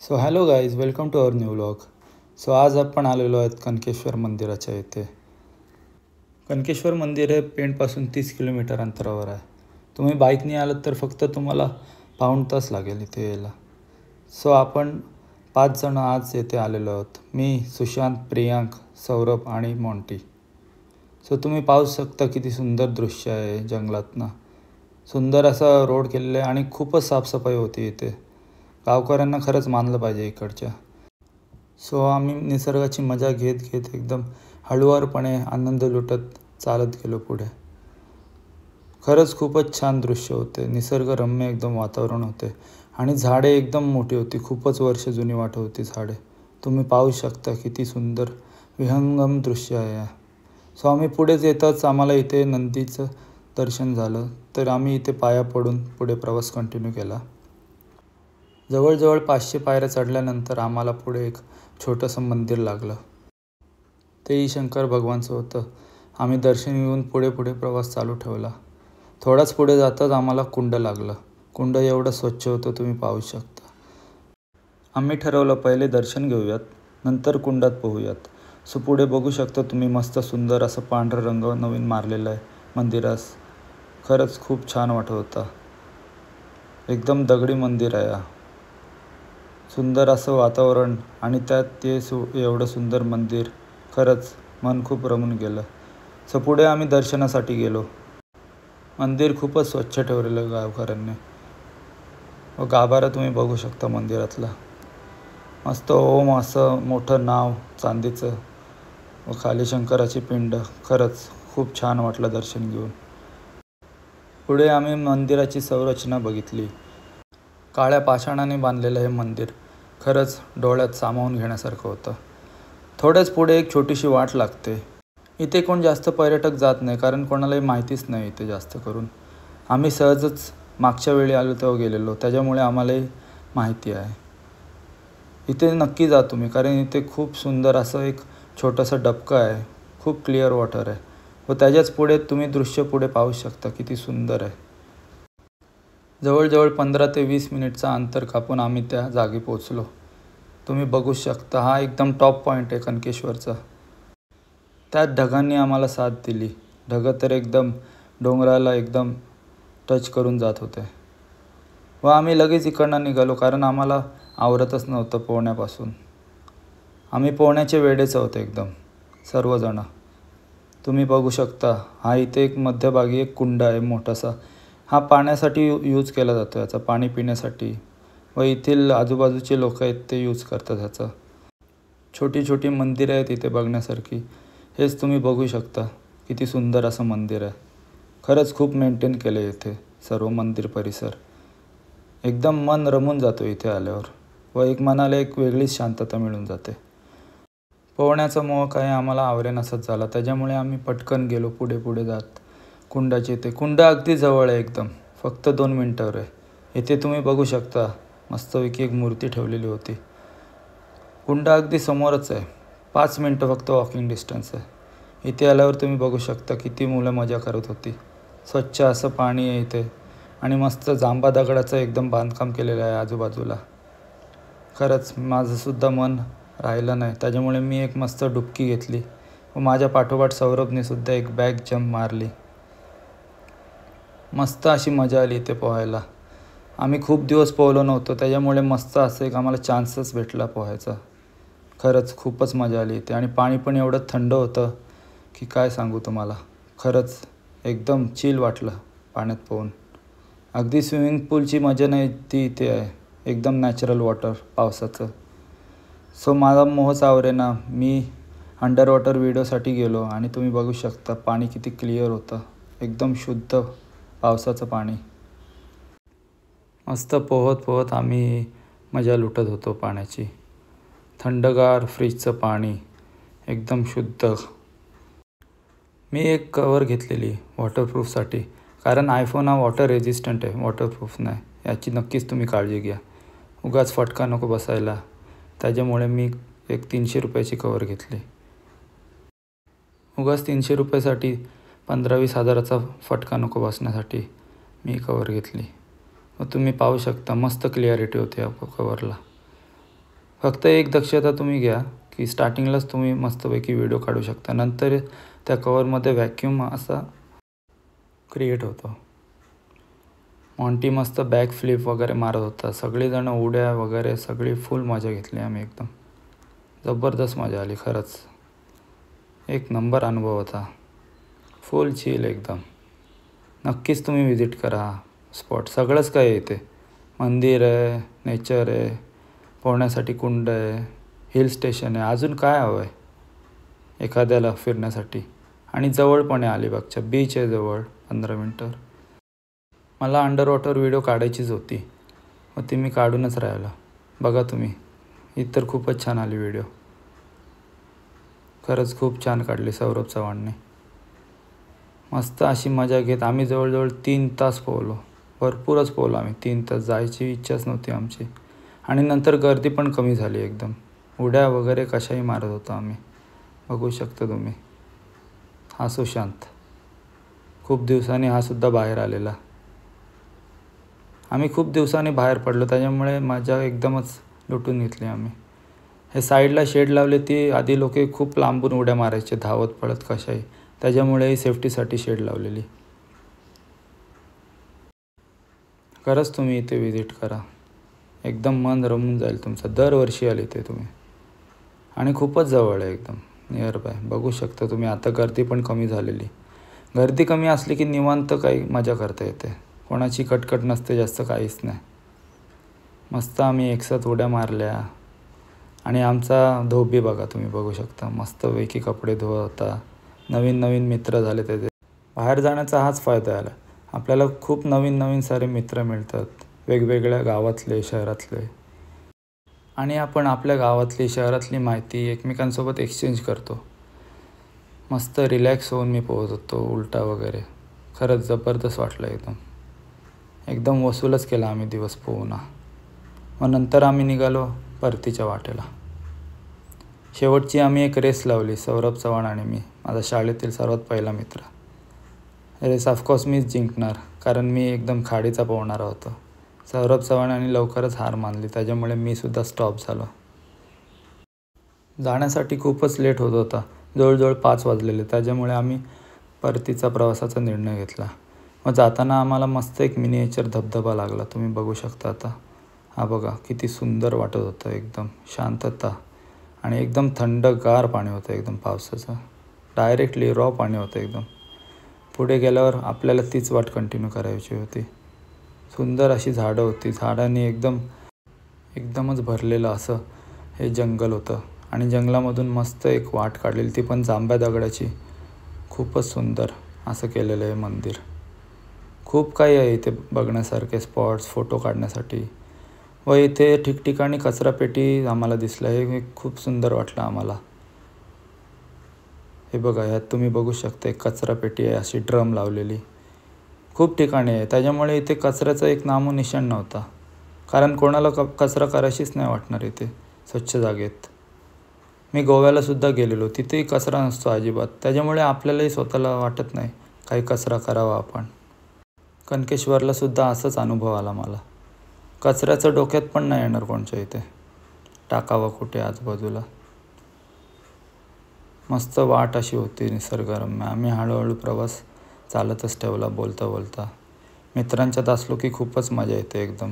So hello guys, welcome to our new vlog. So आज आपण आलेलो आहेत कनकेश्वर मंदिराच्या इथे. कनकेश्वर मंदिर हे पेणपासून 30 किलोमीटर अंतरावर आहे. तुम्ही बाईकने आलात तर फक्त तुम्हाला पाऊण तास लागेल इथे यायला. सो आपण 5 जण आज येथे आलेलो आहोत. मी, सुशांत, प्रियांक, सौरभ आणि मॉन्टी. सो तुम्ही पाहू शकता किती सुंदर दृश्य आहे जंगलातनं. सुंदर असा रोड केलेला आहे आणि खूपच साफसफाई होती इथे. गावकऱ्यांना खरंच मानलं पाहिजे इकडच्या. सो आम्ही निसर्गाची मजा घेत घेत एकदम हळुवारपणे आनंद लुटत चालत गेलो पुढे. खरंच खूपच छान दृश्य होते. निसर्गरम्य एकदम वातावरण होते आणि झाडे एकदम मोठी होती. खूपच वर्ष जुनी वाटत होती झाडे. तुम्ही पाहू शकता किती सुंदर विहंगम दृश्य आहे. सो आम्ही पुढेच येताच आम्हाला इथे नंदीचं दर्शन झालं, तर आम्ही इथे पाया पडून पुढे प्रवास कंटिन्यू केला. जवळजवळ 500 पायऱ्या चढल्यानंतर आम्हाला पुढे एक छोटंसं मंदिर लागलं. तेही शंकर भगवानचं होतं. आम्ही दर्शन घेऊन पुढे प्रवास चालू ठेवला. थोडाच पुढे जाताच आम्हाला कुंड लागलं. कुंड एवढं स्वच्छ होतं तुम्ही पाहू शकता. आम्ही ठरवलं पहिले दर्शन घेऊयात, नंतर कुंडात पोहूयात. सो पुढे बघू शकता तुम्ही मस्त सुंदर असं पांढरा रंग नवीन मारलेला आहे मंदिरास. खरंच खूप छान वाटत होता. एकदम दगडी मंदिर आहे. सुंदर असं वातावरण आणि त्यात ते एवढं सुंदर मंदिर. खरंच मन खूप रमून गेलं. सो पुढे आम्ही दर्शनासाठी गेलो. मंदिर खूपच स्वच्छ ठेवलेलं गावकऱ्यांनी. व गाभारा तुम्ही बघू शकता मंदिरातला. मस्त ओम असं मोठं नाव चांदीचं व खाली शंकराची पिंड. खरंच खूप छान वाटलं दर्शन घेऊन. पुढे आम्ही मंदिराची संरचना बघितली. काळ्या पाषाणाने बांधलेलं हे मंदिर खरंच डोळ्यात सामावून घेण्यासारखं होतं. थोड्याच पुढे एक छोटीशी वाट लागते. इथे कोण जास्त पर्यटक जात नाही, कारण कोणालाही माहितीच नाही इथे जास्त करून. आम्ही सहजच मागच्या वेळी आलो तेव्हा गेलेलो, त्याच्यामुळे आम्हालाही माहिती आहे. इथे नक्की जा तुम्ही, कारण इथे खूप सुंदर असं एक छोटंसं डबकं आहे. खूप क्लिअर वॉटर आहे व त्याच्याच पुढे तुम्ही दृश्य पुढे पाहू शकता किती सुंदर आहे. जवळजवळ 15 ते 20 मिनिटचा अंतर कापून आम्ही त्या जागी पोचलो. तुम्ही बघू शकता हा एकदम टॉप पॉईंट आहे कनकेश्वरचा. त्यात ढगांनी आम्हाला साथ दिली. ढगं तर एकदम डोंगराला एकदम टच करून जात होते व आम्ही लगेच इकडनं निघालो, कारण आम्हाला आवरतच नव्हतं पोहण्यापासून. आम्ही पोहण्याचे वेडेच आहोत एकदम सर्वजण. तुम्ही बघू शकता हा इथे एक मध्यभागी एक कुंड आहे मोठासा. हा पाण्यासाठी यूज केला जातो. याचा पाणी पिण्यासाठी व येथील आजूबाजूचे लोक आहेत ते यूज करतात ह्याचं. छोटी छोटी मंदिरं आहेत इथे बघण्यासारखी. हेच तुम्ही बघू शकता किती सुंदर असं मंदिर आहे. खरंच खूप मेंटेन केलं आहे इथे सर्व मंदिर परिसर. एकदम मन रमून जातो इथे आल्यावर व एक मनाला एक वेगळीच शांतता मिळून जाते. पोहण्याचा मोह काही आम्हाला आवरेनासाच झाला, त्याच्यामुळे आम्ही पटकन गेलो पुढे जात कुंडाचे इथे. कुंड अगदी जवळ आहे एकदम, फक्त 2 मिनटावर आहे. इथे तुम्ही बघू शकता मस्तपैकी एक मूर्ती ठेवलेली होती. कुंड अगदी समोरच आहे. 5 मिनटं फक्त वॉकिंग डिस्टन्स आहे. इथे आल्यावर तुम्ही बघू शकता किती मुलं मजा करत होती. स्वच्छ असं पाणी आहे इथे आणि मस्त जांबा दगडाचं एकदम बांधकाम केलेलं आहे आजूबाजूला. खरंच माझंसुद्धा मन राहिलं नाही, त्याच्यामुळे मी एक मस्त डुबकी घेतली व माझ्या पाठोपाठ सौरभनेसुद्धा एक बॅक जंप मारली. मस्त अशी मजा आली इथे पोहायला. आम्ही खूप दिवस पोहलो नव्हतो, त्याच्यामुळे मस्त असं एक आम्हाला चान्सच भेटला पोहायचा. खरंच खूपच मजा आली इथे आणि पाणी पण एवढं थंड होतं की काय सांगू तुम्हाला. खरंच एकदम चिल वाटलं पाण्यात पोहून. अगदी स्विमिंग पूलची मजा नाही ती इथे आहे. एकदम नॅचरल वॉटर पावसाचं. सो माझा मोहच आवरेना. मी अंडर वॉटर व्हिडिओसाठी गेलो आणि तुम्ही बघू शकता पाणी किती क्लिअर होतं. एकदम शुद्ध पावसाचं पाणी. मस्त पोहत आम्ही मजा लुटत होतो पाण्याची. थंडगार फ्रीजचं पाणी एकदम शुद्ध. मी एक कवर घेतलेली वॉटरप्रूफसाठी, कारण आयफोन हा वॉटर रेजिस्टंट आहे, वॉटरप्रूफ नाही. याची नक्कीच तुम्ही काळजी घ्या. उगाच फटका नको बसायला. त्याच्यामुळे मी एक 300 रुपयाची कवर घेतली. उगाच 300 रुपयासाठी 15-20 हजाराचा फटका नको बसण्यासाठी मी कवर घेतली व तुम्ही पाहू शकता मस्त क्लिअरिटी होती या कवरला. फक्त एक दक्षता तुम्ही घ्या की स्टार्टिंगलाच तुम्ही मस्तपैकी व्हिडिओ काढू शकता, नंतर त्या कवरमध्ये व्हॅक्यूम असा क्रिएट होतो. मॉन्टी मस्त बॅक फ्लिप वगैरे मारत होता, सगळीजणं उड्या वगैरे सगळी फुल मजा घेतली आम्ही. एकदम जबरदस्त मजा आली खरंच. एक नंबर अनुभव होता, फुल चिल एकदम. नक्कीच तुम्ही व्हिजिट करा हा स्पॉट. सगळंच काय आहे इथे, मंदिर आहे, नेचर आहे, पोहण्यासाठी कुंड आहे, हिल स्टेशन आहे, अजून काय हवं आहे एखाद्याला फिरण्यासाठी. आणि जवळ पण आहे, अलिबागच्या बीच आहे जवळ 15 मिनटं. मला अंडर वॉटर व्हिडिओ काढायचीच होती, मग ती मी काढूनच राहिलो. बघा तुम्ही, ही तर खूपच छान आली व्हिडिओ. खरंच खूप छान काढली सौरभ चव्हाणने. मस्त अशी मजा घेत आम्ही जवळजवळ 3 तास पोहलो. भरपूरच पोहलो आम्ही 3 तास. जायची इच्छाच नव्हती आमची. आणि नंतर गर्दी पण कमी झाली एकदम. उड्या वगैरे कशाही मारत होतो आम्ही. बघू शकता तुम्ही. हा सुशांत, खूप दिवसांनी हा सुद्धा बाहेर आलेला. आम्ही खूप दिवसांनी बाहेर पडलो, त्याच्यामुळे मजा एकदमच लुटून घेतली आम्ही. हे साईडला शेड लावले, ती आधी लोक खूप लांबून उड्या मारायचे धावत पळत कशाही, त्याच्यामुळे सेफ्टीसाठी शेड लावलेली. खरंच तुम्ही इथे व्हिजिट करा, एकदम मन रमून जाईल तुमचं. दरवर्षी आले ते तुम्ही. आणि खूपच जवळ आहे एकदम, नियर बाय. बघू शकता तुम्ही. आता गर्दी पण कमी झालेली. गर्दी कमी असली की निवांत काही मजा करता येते, कोणाची कटकट नसते जास्त, काहीच नाही. मस्त आम्ही एकसाथ उड्या मारल्या. आणि आमचा धोबी बघा तुम्ही, बघू शकता मस्तपैकी कपडे धुवत होता. नवीन नवीन मित्र झाले त्याचे. बाहेर जाण्याचा हाच फायदा आला, आपल्याला खूप नवीन नवीन सारे मित्र मिळतात, वेगवेगळ्या गावातले शहरातले. आणि आपण आपल्या गावातली शहरातली माहिती एकमेकांसोबत एक्सचेंज करतो. मस्त रिलॅक्स होऊन मी पोहत होतो उलटा वगैरे. खरंच जबरदस्त वाटलं एकदम. एकदम वसूलच केला आम्ही दिवस पोहून. मग नंतर आम्ही निघालो परतीच्या वाटेला. शेवटची आम्ही एक रेस लावली, सौरभ चव्हाण आणि मी, माझा शाळेतील सर्वात पहिला मित्र. रेस ऑफकोर्स मीच जिंकणार, कारण मी एकदम खाडीचा पोहणारा होतो. सौरभ चव्हाणांनी लवकरच हार मानली, त्याच्यामुळे मी सुद्धा स्टॉप झालो. जाण्यासाठी खूपच लेट होत होता, जवळजवळ 5 वाजलेले. त्याच्यामुळे आम्ही परतीचा प्रवासाचा निर्णय घेतला. मग जाताना आम्हाला मस्त एक मिनिएचर धबधबा लागला, तुम्ही बघू शकता आता. हा बघा किती सुंदर वाटत होतं, एकदम शांतता. आणि एकदम थंडगार पाणी होतं एकदम पावसाचं, डायरेक्टली रॉ पाणी होतं एकदम. पुढे गेल्यावर आपल्याला तीच वाट कंटिन्यू करायची होती. सुंदर अशी झाडं होती, झाडांनी एकदमच भरलेलं असं हे जंगल होतं. आणि जंगलामधून मस्त एक वाट काढलेली, ती पण जांभ्या दगडाची. खूपच सुंदर असं केलेलं आहे मंदिर. खूप काही आहे इथे बघण्यासारखे स्पॉट्स, फोटो काढण्यासाठी. व इथे ठिकठिकाणी कचरापेटी आम्हाला दिसलं, हे खूप सुंदर वाटलं आम्हाला. हे बघा, ह्यात तुम्ही बघू शकता एक कचरापेटी आहे अशी ड्रम लावलेली. खूप ठिकाणी आहे, त्याच्यामुळे इथे कचऱ्याचं एक नामोनिशाण नव्हता. कारण कोणाला कचरा करायचीच नाही वाटणार इथे स्वच्छ जागेत. मी गोव्यालासुद्धा गेलेलो, तिथेही कचरा नसतो अजिबात, त्याच्यामुळे आपल्यालाही स्वतःला वाटत नाही काही कचरा करावा आपण. कणकेश्वरलासुद्धा असाच अनुभव आला मला. कचऱ्याचं डोक्यात पण नाही येणार कोणच्या इथे टाकावं कुठे आजूबाजूला. मस्त वाट अशी होती निसर्गरम्य. आम्ही हळूहळू प्रवास चालतच ठेवला, बोलता बोलता. मित्रांच्यात असलो की खूपच मजा येते एकदम.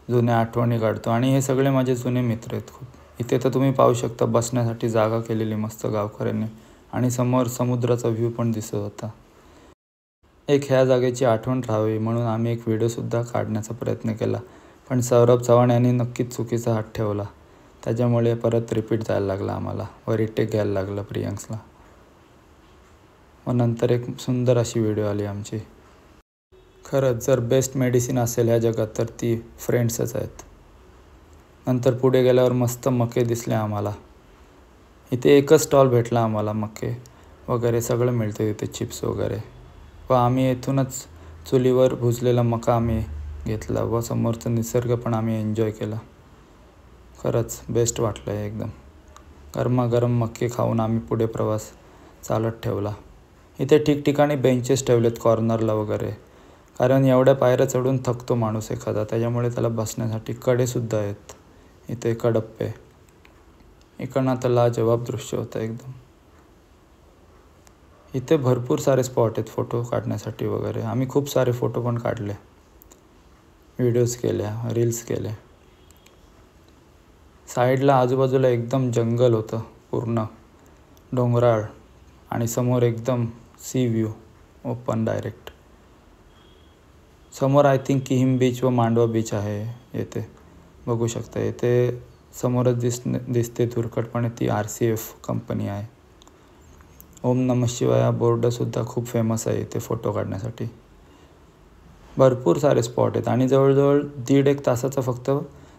जुन्या आठवणी काढतो. आणि हे सगळे माझे जुने मित्र आहेत खूप. इथे तर तुम्ही पाहू शकता बसण्यासाठी जागा केलेली मस्त गावकऱ्यांनी. आणि समोर समुद्राचा व्ह्यू पण दिसत होता. एक ह्या जागेची आठवण राहावी म्हणून आम्ही एक व्हिडिओसुद्धा काढण्याचा प्रयत्न केला, पण सौरभ चव्हाण यांनी नक्कीच चुकीचा हात ठेवला. त्याच्यामुळे परत रिपीट जायला लागला आम्हाला व रिटेक घ्यायला लागलं प्रियांक्सला. व नंतर एक सुंदर अशी व्हिडिओ आली आमची. खरंच जर बेस्ट मेडिसिन असेल ह्या जगात तर ती फ्रेंड्सच आहेत. नंतर पुढे गेल्यावर मस्त मके दिसले आम्हाला. इथे एकच स्टॉल भेटला आम्हाला, मके वगैरे सगळं मिळतं इथे, चिप्स वगैरे. व आम्ही इथूनच चुलीवर भुजलेला मका आम्ही घेतला व समोरचं निसर्ग पण आम्ही एन्जॉय केला. खरंच बेस्ट वाटलं आहे एकदम. गरमागरम मके खाऊन आम्ही पुढे प्रवास चालत ठेवला. इथे ठिकठिकाणी बेंचेस ठेवलेत कॉर्नरला वगैरे, कारण एवढ्या पायऱ्या चढून थकतो माणूस एखादा, त्याच्यामुळे त्याला बसण्यासाठी कडेसुद्धा आहेत इथे, कडप्पे. इकडनं आता लाजवाब दृश्य होतं एकदम. इथे भरपूर सारे स्पॉट आहेत फोटो काढण्यासाठी वगैरे. आम्ही खूप सारे फोटो पण काढले, व्हिडिओज केल्या, रील्स केले. साईडला आजूबाजूला एकदम जंगल होतं, पूर्ण डोंगराळ, आणि समोर एकदम सी व्ह्यू ओपन डायरेक्ट. समोर आय थिंक किहिम बीच व मांडवा बीच आहे. येथे बघू शकता, येथे समोरच दिसते धुरकटपणे ती RCF कंपनी आहे. ओम नमः शिवाय हा बोर्डसुद्धा खूप फेमस आहे इथे फोटो काढण्यासाठी. भरपूर सारे स्पॉट आहेत आणि जवळजवळ 1.5 तासाचा फक्त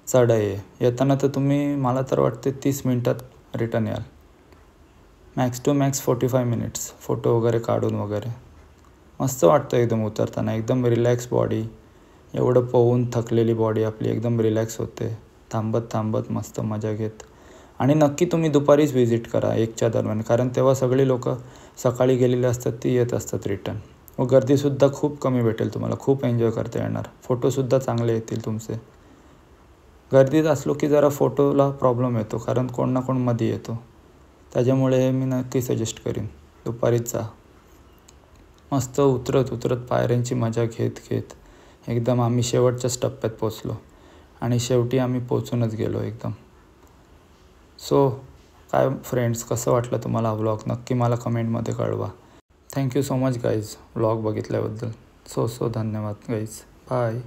चढाई आहे. येताना तर तुम्ही, मला तर वाटते 30 मिनटात रिटर्न याल. Max to max 45 minutes photo वगैरे काढून वगैरे. मस्त वाटतं एकदम उतरताना, एकदम रिलॅक्स बॉडी. एवढं पोहून थकलेली बॉडी आपली एकदम रिलॅक्स होते, थांबत थांबत मस्त मजा घेत. आणि नक्की तुम्ही दुपारीच व्हिजिट करा 1च्या दरम्यान, कारण तेव्हा सगळी लोक सकाळी गेलेली असतात, ती येत असतात रिटर्न. व गर्दीसुद्धा खूप कमी भेटेल तुम्हाला, खूप एन्जॉय करता येणार, फोटोसुद्धा चांगले येतील तुमचे. गर्दीत असलो की जरा फोटोला प्रॉब्लेम येतो, कारण कोण ना कोण मध्ये येतो. त्याच्यामुळे मी नक्की सजेस्ट करीन दुपारीच जा. मस्त उतरत उतरत पायऱ्यांची मजा घेत घेत एकदम आम्ही शेवटच्याच टप्प्यात पोचलो आणि शेवटी आम्ही पोचूनच गेलो एकदम. सो काय फ्रेंड्स, कसं वाटलं तुम्हाला हा व्लॉग नक्की मला कमेंटमध्ये कळवा. Thank you so much guys vlog बघितल्याबद्दल. सो धन्यवाद गाईज. बाय.